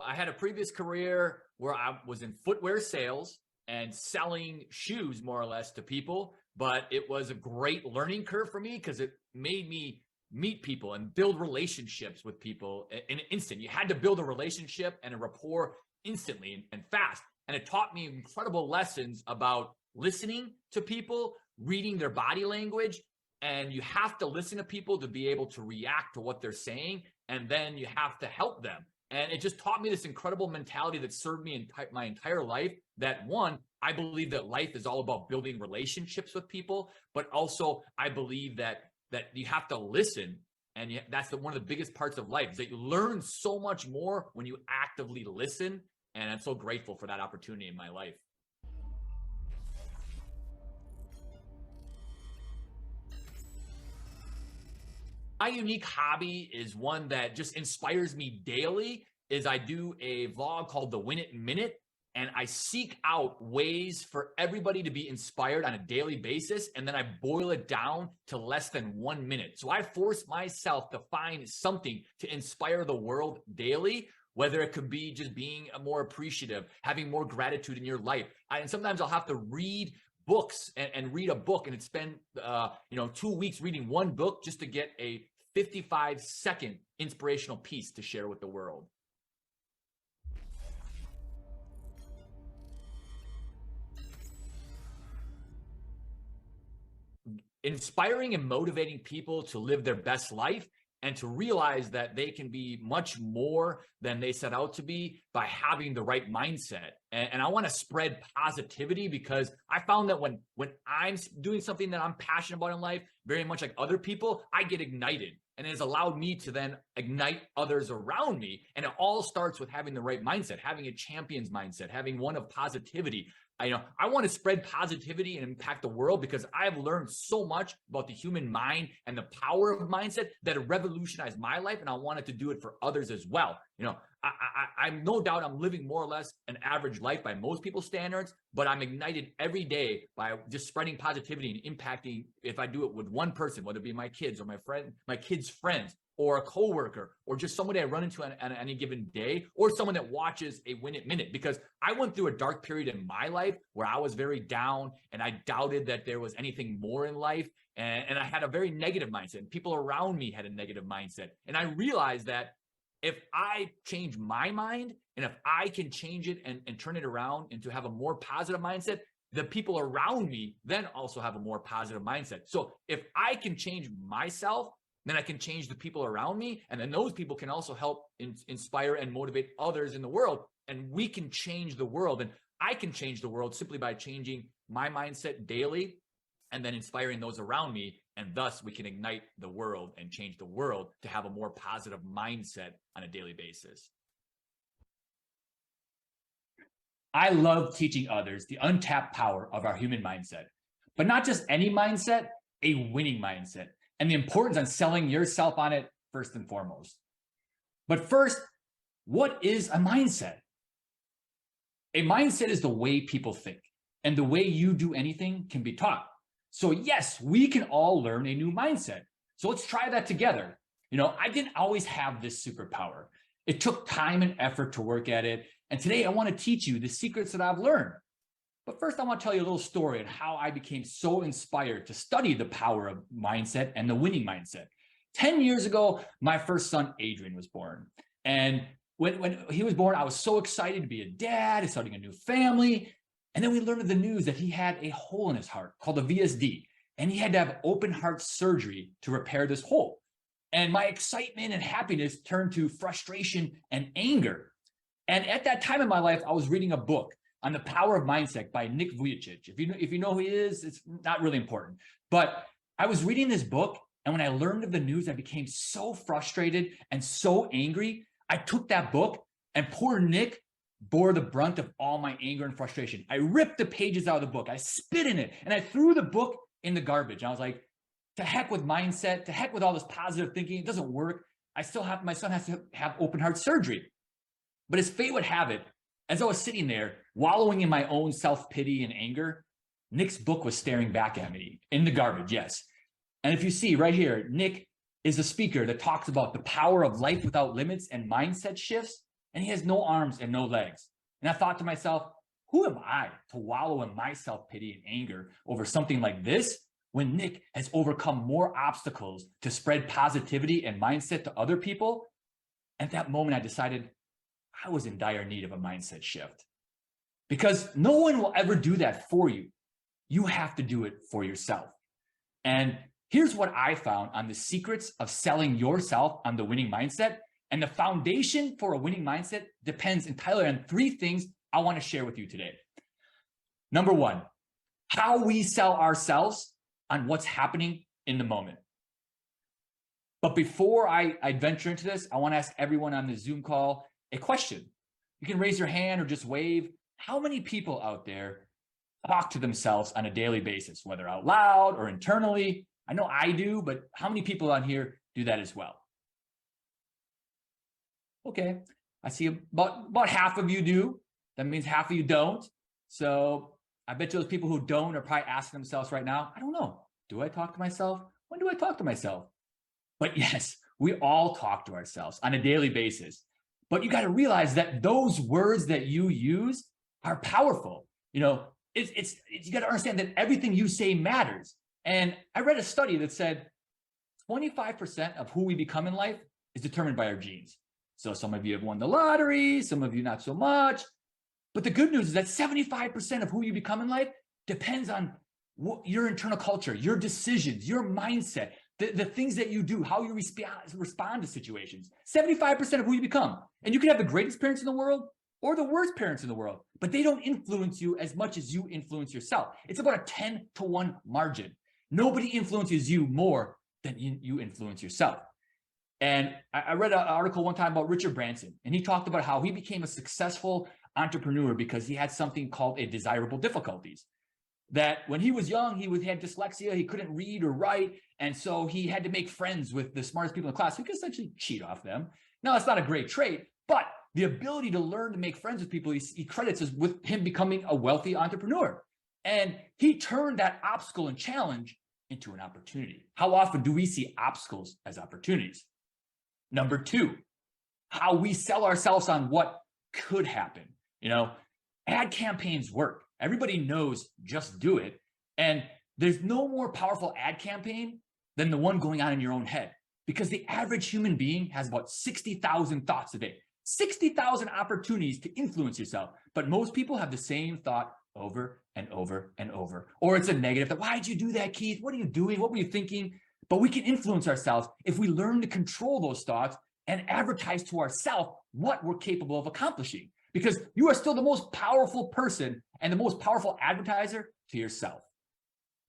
I had a previous career where I was in footwear sales and selling shoes more or less to people, but it was a great learning curve for me because it made me meet people and build relationships with people in an instant. You had to build a relationship and a rapport instantly and fast. And it taught me incredible lessons about listening to people, reading their body language, and you have to listen to people to be able to react to what they're saying, and then you have to help them. And it just taught me this incredible mentality that served me in my entire life, that one, I believe that life is all about building relationships with people, but also I believe that you have to listen. And that's one of the biggest parts of life, is that you learn so much more when you actively listen. And I'm so grateful for that opportunity in my life. My unique hobby is one that just inspires me daily. Is I do a vlog called The Win It Minute, and I seek out ways for everybody to be inspired on a daily basis, and then I boil it down to less than 1 minute. So I force myself to find something to inspire the world daily, whether it could be just being more appreciative, having more gratitude in your life. And sometimes I'll have to read books and read a book, and it's spend 2 weeks reading one book just to get a 55-second inspirational piece to share with the world. Inspiring and motivating people to live their best life and to realize that they can be much more than they set out to be by having the right mindset. And I want to spread positivity, because I found that when I'm doing something that I'm passionate about in life, very much like other people, I get ignited. And it has allowed me to then ignite others around me. And it all starts with having the right mindset, having a champion's mindset, having one of positivity. I want to spread positivity and impact the world, because I've learned so much about the human mind and the power of mindset that it revolutionized my life, and I wanted to do it for others as well. I'm no doubt I'm living more or less an average life by most people's standards, but I'm ignited every day by just spreading positivity and impacting. If I do it with one person, whether it be my kids or my kids' friends, or a coworker, or just somebody I run into on any given day, or someone that watches a Win It Minute. Because I went through a dark period in my life where I was very down and I doubted that there was anything more in life. And I had a very negative mindset, and people around me had a negative mindset. And I realized that if I change my mind, and if I can change it and turn it around and to have a more positive mindset, the people around me then also have a more positive mindset. So if I can change myself, then I can change the people around me, and then those people can also help inspire and motivate others in the world, and we can change the world. And I can change the world simply by changing my mindset daily and then inspiring those around me, and thus we can ignite the world and change the world to have a more positive mindset on a daily basis. I love teaching others the untapped power of our human mindset, but not just any mindset, a winning mindset, and the importance on selling yourself on it first and foremost. But first, what is a mindset? A mindset is the way people think, and the way you do anything can be taught. So yes, we can all learn a new mindset. So let's try that together. I didn't always have this superpower. It took time and effort to work at it. And today I want to teach you the secrets that I've learned. But first, I want to tell you a little story on how I became so inspired to study the power of mindset and the winning mindset. 10 years ago, my first son, Adrian, was born. And when he was born, I was so excited to be a dad and starting a new family. And then we learned of the news that he had a hole in his heart called a VSD. And he had to have open heart surgery to repair this hole. And my excitement and happiness turned to frustration and anger. And at that time in my life, I was reading a book on the power of mindset by Nick Vujicic. If you know who he is, it's not really important. But I was reading this book, and when I learned of the news, I became so frustrated and so angry. I took that book, and poor Nick bore the brunt of all my anger and frustration. I ripped the pages out of the book. I spit in it, and I threw the book in the garbage. I was like, to heck with mindset, to heck with all this positive thinking. It doesn't work. My son has to have open heart surgery. But as fate would have it, as I was sitting there wallowing in my own self-pity and anger, Nick's book was staring back at me in the garbage, yes. And if you see right here, Nick is a speaker that talks about the power of life without limits and mindset shifts. and he has no arms and no legs. And I thought to myself, who am I to wallow in my self-pity and anger over something like this when Nick has overcome more obstacles to spread positivity and mindset to other people? At that moment, I decided I was in dire need of a mindset shift, because no one will ever do that for you. You have to do it for yourself. And here's what I found on the secrets of selling yourself on the winning mindset. And the foundation for a winning mindset depends entirely on three things I want to share with you today. Number one, how we sell ourselves on what's happening in the moment. But before I venture into this, I want to ask everyone on the Zoom call a question. You can raise your hand or just wave. How many people out there talk to themselves on a daily basis, whether out loud or internally? I know I do, but how many people on here do that as well? Okay, I see about half of you do. That means half of you don't. So I bet you those people who don't are probably asking themselves right now, I don't know, do I talk to myself? When do I talk to myself? But yes, we all talk to ourselves on a daily basis. But you got to realize that those words that you use are powerful. You know, you got to understand that everything you say matters. And I read a study that said 25% of who we become in life is determined by our genes. So some of you have won the lottery, some of you not so much. But the good news is that 75% of who you become in life depends on your internal culture, your decisions, your mindset, the things that you do, how you respond to situations. 75% of who you become. And you can have the greatest parents in the world or the worst parents in the world, but they don't influence you as much as you influence yourself. It's about a 10-to-1 margin. Nobody influences you more than you influence yourself. And I read an article one time about Richard Branson, and he talked about how he became a successful entrepreneur because he had something called a desirable difficulties. That when he was young, he had dyslexia, he couldn't read or write, and so he had to make friends with the smartest people in the class. He could essentially cheat off them. Now, that's not a great trait, but the ability to learn to make friends with people, he credits as with him becoming a wealthy entrepreneur. And he turned that obstacle and challenge into an opportunity. How often do we see obstacles as opportunities? Number two, how we sell ourselves on what could happen. You know, ad campaigns work. Everybody knows just do it. And there's no more powerful ad campaign than the one going on in your own head, because the average human being has about 60,000 thoughts a day, 60,000 opportunities to influence yourself. But most people have the same thought over and over and over. Or it's a negative thought. Why'd you do that, Keith? What are you doing? What were you thinking? But we can influence ourselves if we learn to control those thoughts and advertise to ourselves what we're capable of accomplishing. Because you are still the most powerful person and the most powerful advertiser to yourself.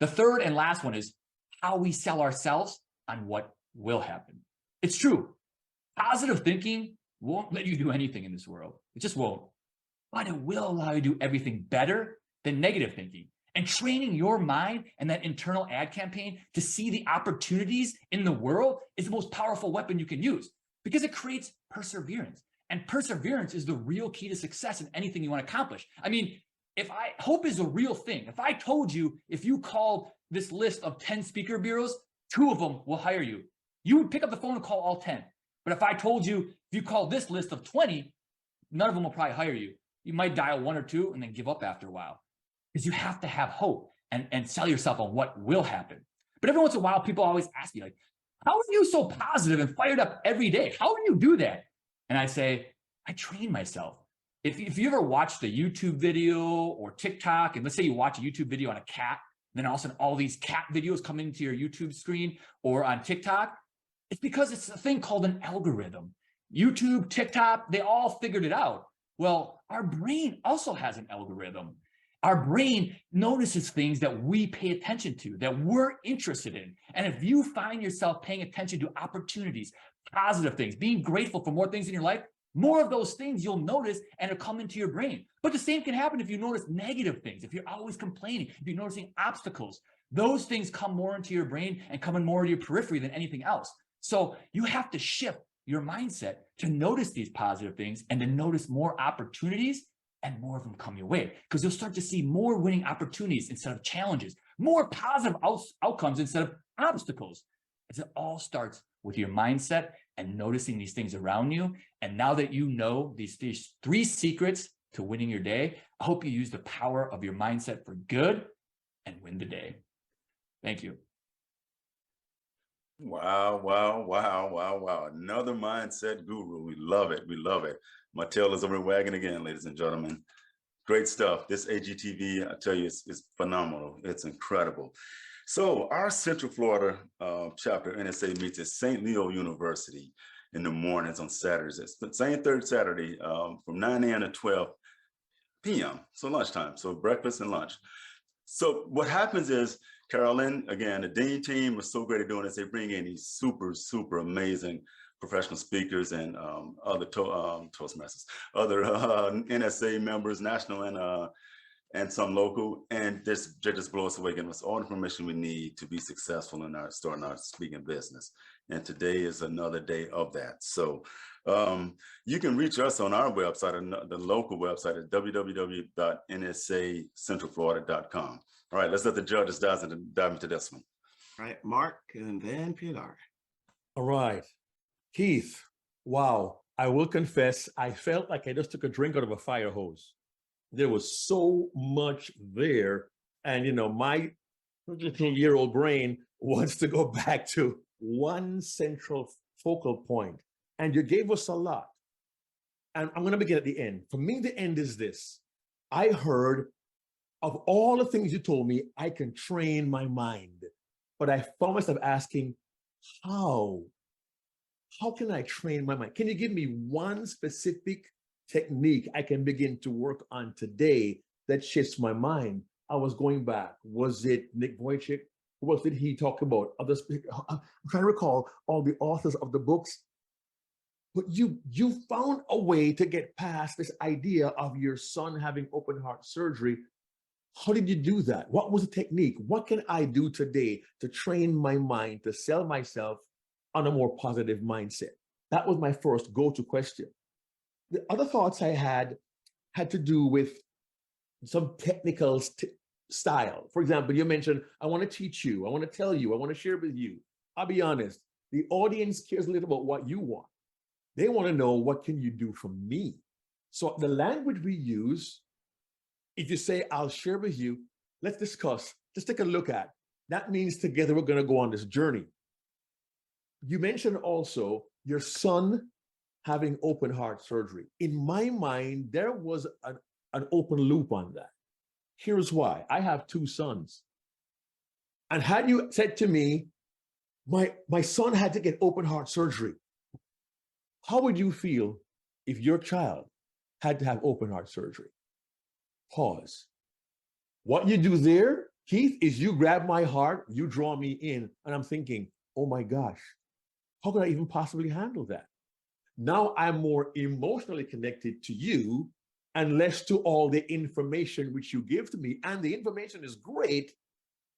The third and last one is how we sell ourselves on what will happen. It's true. Positive thinking won't let you do anything in this world. It just won't. But it will allow you to do everything better than negative thinking. And training your mind and that internal ad campaign to see the opportunities in the world is the most powerful weapon you can use, because it creates perseverance. And perseverance is the real key to success in anything you want to accomplish. I mean, hope is a real thing. If I told you, if you called this list of 10 speaker bureaus, 2 of them will hire you, you would pick up the phone and call all 10. But if I told you, if you call this list of 20, none of them will probably hire you. You might dial 1 or 2 and then give up after a while, because you have to have hope and sell yourself on what will happen. But every once in a while, people always ask me, like, how are you so positive and fired up every day? How do you do that? And I say, I train myself. If you ever watched a YouTube video or TikTok, and let's say you watch a YouTube video on a cat, then all of a sudden all these cat videos come into your YouTube screen or on TikTok, it's because it's a thing called an algorithm. YouTube, TikTok, they all figured it out. Well, our brain also has an algorithm. Our brain notices things that we pay attention to, that we're interested in. And if you find yourself paying attention to opportunities, positive things, being grateful for more things in your life, more of those things you'll notice and it'll come into your brain. But the same can happen if you notice negative things, if you're always complaining, if you're noticing obstacles. Those things come more into your brain and come in more to your periphery than anything else. So you have to shift your mindset to notice these positive things and to notice more opportunities, and more of them come your way, because you'll start to see more winning opportunities instead of challenges, more positive outcomes instead of obstacles. It all starts with your mindset and noticing these things around you. And now that you know these three secrets to winning your day, I hope you use the power of your mindset for good and win the day. Thank you. Wow, wow, wow, wow, wow. Another mindset guru. We love it. We love it. My tail is over the wagon again, ladies and gentlemen. Great stuff. This AGTV, I tell you, it's phenomenal. It's incredible. So our Central Florida chapter, NSA, meets at St. Leo University in the mornings on Saturdays. It's the same third Saturday from 9 a.m. to 12 p.m. So lunchtime. So breakfast and lunch. So what happens is, Carolyn, again, the Dean team was so great at doing this. They bring in these super, super amazing professional speakers and other Toastmasters, other NSA members, national and some local, and they just blow us away, giving us all the information we need to be successful in starting our speaking business. And today is another day of that. So you can reach us on our website, the local website at www.nsacentralflorida.com. All right, let's let the judges dive into this one. All right, Mark and then Pilar. All right, Keith, wow. I will confess, I felt like I just took a drink out of a fire hose. There was so much there. And, you know, my 15-year-old brain wants to go back to one central focal point. And you gave us a lot. And I'm going to begin at the end. For me, the end is this. I heard of all the things you told me, I can train my mind. But I found myself asking, how? How can I train my mind? Can you give me one specific technique I can begin to work on today that shifts my mind? I was going back. Was it Nick Vujicic? What did he talk about? Others, I'm trying to recall all the authors of the books. But you found a way to get past this idea of your son having open heart surgery. How did you do that? What was the technique? What can I do today to train my mind to sell myself on a more positive mindset? That was my first go-to question. The other thoughts I had to do with some technical style. For example, you mentioned, I want to teach you, I want to tell you, I want to share with you. I'll be honest, the audience cares a little about what you want. They want to know, what can you do for me? So the language we use, if you say, I'll share with you, let's discuss, just take a look at. That means together we're going to go on this journey. You mentioned also your son having open heart surgery. In my mind, there was an open loop on that. Here's why. I have two sons. And had you said to me, my son had to get open heart surgery, how would you feel if your child had to have open heart surgery? Pause. What you do there, Keith, is you grab my heart, you draw me in, and I'm thinking, oh my gosh, how could I even possibly handle that? Now I'm more emotionally connected to you and less to all the information which you give to me. And the information is great,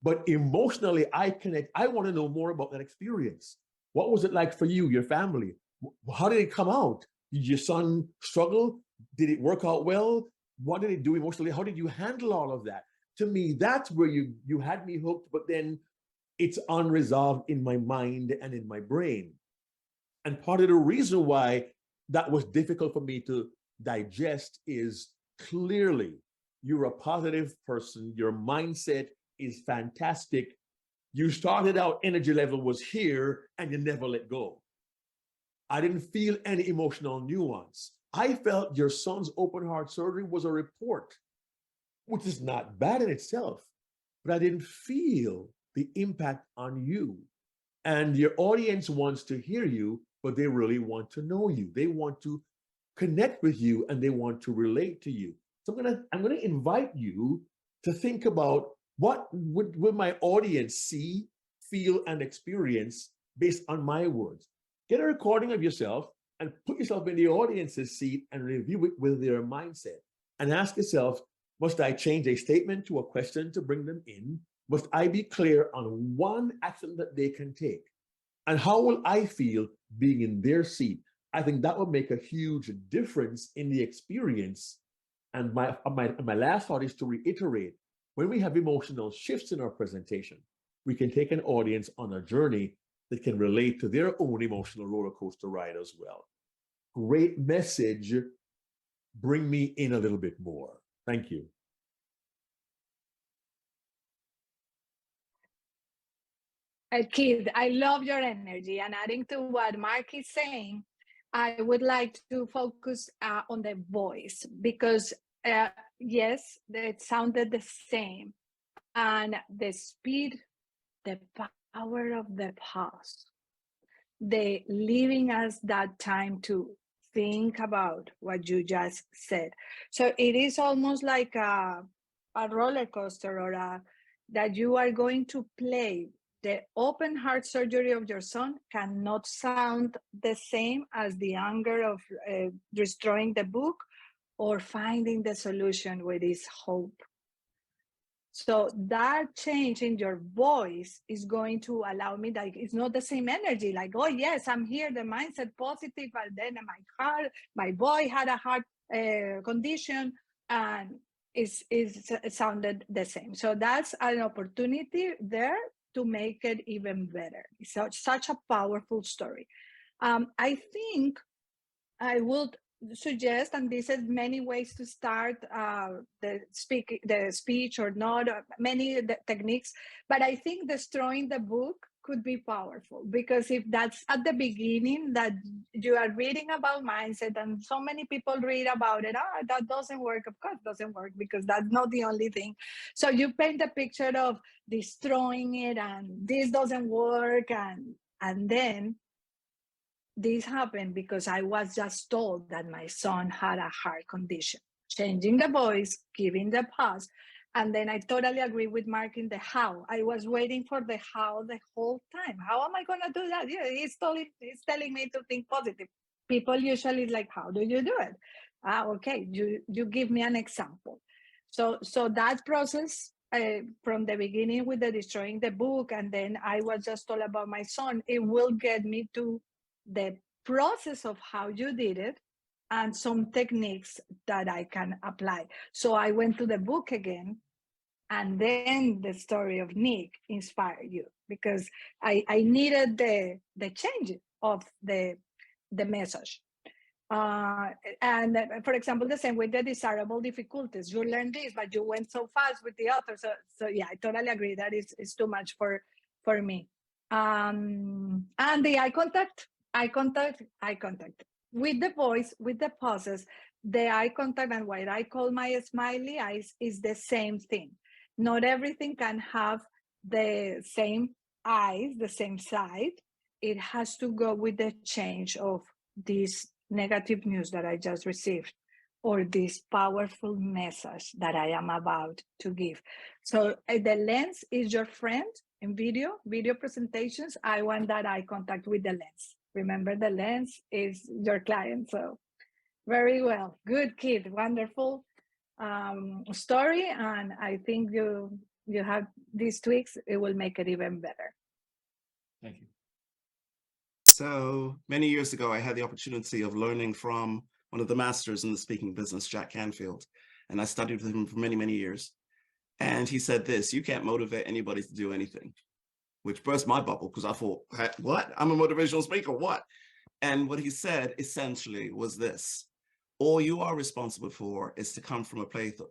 but emotionally I connect. I want to know more about that experience. What was it like for you, your family? How did it come out? Did your son struggle? Did it work out well? What did it do emotionally? How did you handle all of that? To me, that's where you had me hooked, but then it's unresolved in my mind and in my brain. And part of the reason why that was difficult for me to digest is clearly you're a positive person. Your mindset is fantastic. You started out, energy level was here, and you never let go. I didn't feel any emotional nuance. I felt your son's open heart surgery was a report, which is not bad in itself, but I didn't feel the impact on you. And your audience wants to hear you, but they really want to know you. They want to connect with you and they want to relate to you. So I'm gonna invite you to think about, what would my audience see, feel, and experience based on my words. Get a recording of yourself and put yourself in the audience's seat and review it with their mindset. And ask yourself, must I change a statement to a question to bring them in? Must I be clear on one action that they can take? And how will I feel being in their seat? I think that would make a huge difference in the experience. And my last thought is to reiterate, when we have emotional shifts in our presentation, we can take an audience on a journey they can relate to their own emotional roller coaster ride as well. Great message. Bring me in a little bit more. Thank you. Keith, I love your energy. And adding to what Mark is saying, I would like to focus on the voice because, yes, it sounded the same. And the speed, the power of the pause, the leaving us that time to think about what you just said. So it is almost like a roller coaster or that you are going to play. The open heart surgery of your son cannot sound the same as the anger of destroying the book or finding the solution with his hope. So that change in your voice is going to allow me that it's not the same energy. Like, oh yes, I'm here, the mindset positive, and then my boy had a heart condition, and it sounded the same. So that's an opportunity there to make it even better. It's such a powerful story. I think I would suggest, and this is many ways to start the speech or not, many techniques, but I think destroying the book could be powerful, because if that's at the beginning that you are reading about mindset and so many people read about it, that doesn't work. Of course, doesn't work, because that's not the only thing. So you paint a picture of destroying it and this doesn't work, and then this happened because I was just told that my son had a heart condition. Changing the voice, giving the pause. And then I totally agree with Mark in the how. I was waiting for the how the whole time. How am I going to do that? Yeah, he's telling me to think positive. People usually like, how do you do it? Okay, you give me an example. So that process from the beginning with the destroying the book, and then I was just told about my son, it will get me to the process of how you did it and some techniques that I can apply. So I went to the book again, and then the story of Nick inspired you, because I needed the change of the message. And for example, the same with the desirable difficulties. You learned this, but you went so fast with the author. So yeah, I totally agree that it's too much for me. And the eye contact with the voice, with the pauses, the eye contact, and what I call my smiley eyes is the same thing. Not everything can have the same eyes, the same side. It has to go with the change of this negative news that I just received, or this powerful message that I am about to give. So the lens is your friend in video presentations. I want that eye contact with the lens. Remember, the lens is your client. So very well. Good kid. Wonderful story. And I think you have these tweaks. It will make it even better. Thank you. So many years ago, I had the opportunity of learning from one of the masters in the speaking business, Jack Canfield. And I studied with him for many, many years. And he said this: you can't motivate anybody to do anything, which burst my bubble, because I thought, what? I'm a motivational speaker, what? And what he said essentially was this: all you are responsible for is to come from a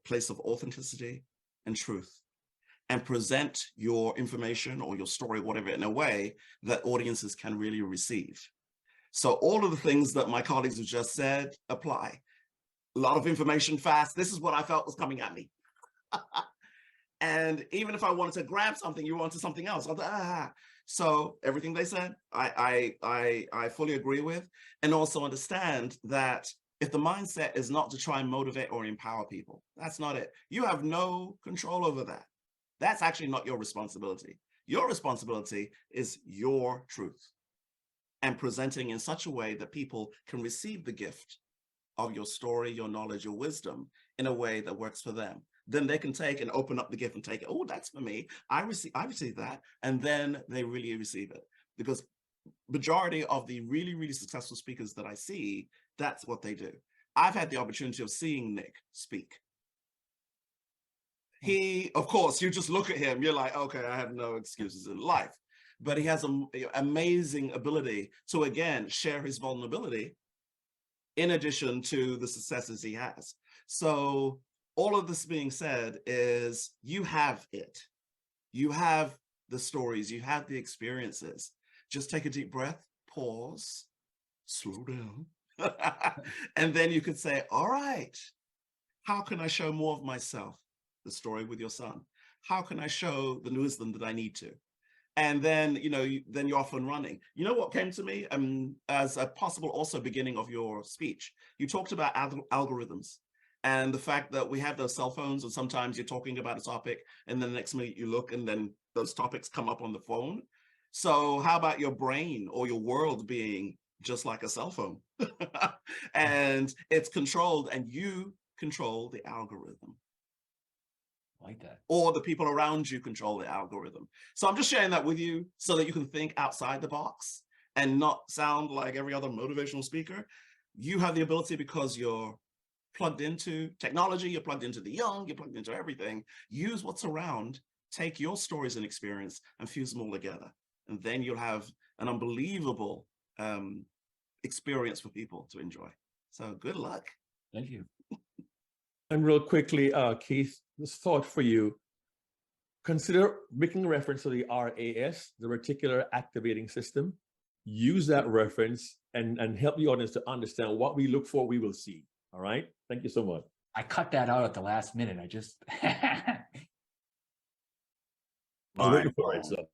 place of authenticity and truth, and present your information or your story, whatever, in a way that audiences can really receive. So all of the things that my colleagues have just said apply. A lot of information fast. This is what I felt was coming at me. And even if I wanted to grab something, you wanted something else. So everything they said, I fully agree with, and also understand that if the mindset is not to try and motivate or empower people, that's not it. You have no control over that. That's actually not your responsibility. Your responsibility is your truth, and presenting in such a way that people can receive the gift of your story, your knowledge, your wisdom in a way that works for them. Then they can take and open up the gift and take it. Oh, that's for me. I receive that. And then they really receive it. Because majority of the really, really successful speakers that I see, that's what they do. I've had the opportunity of seeing Nick speak. He, of course, you just look at him, you're like, okay, I have no excuses in life. but he has an amazing ability to, again, share his vulnerability in addition to the successes he has. So all of this being said is you have it. You have the stories, you have the experiences. Just take a deep breath, pause, slow down. And then you could say, all right, how can I show more of myself? The story with your son. How can I show the wisdom that I need to? And then, then you're off and running. You know what came to me as a possible also beginning of your speech? You talked about algorithms and the fact that we have those cell phones, and sometimes you're talking about a topic and then the next minute you look and then those topics come up on the phone. So how about your brain or your world being just like a cell phone? And it's controlled and you control the algorithm. Like that. Or the people around you control the algorithm. So I'm just sharing that with you so that you can think outside the box and not sound like every other motivational speaker. You have the ability because you're plugged into technology, you're plugged into the young, you're plugged into everything. Use what's around, take your stories and experience and fuse them all together. And then you'll have an unbelievable experience for people to enjoy. So good luck. Thank you. And real quickly, Keith, this thought for you. Consider making reference to the RAS, the reticular activating system. Use that reference and help the audience to understand what we look for, we will see. All right. Thank you so much. I cut that out at the last minute. I just I was waiting for it, so.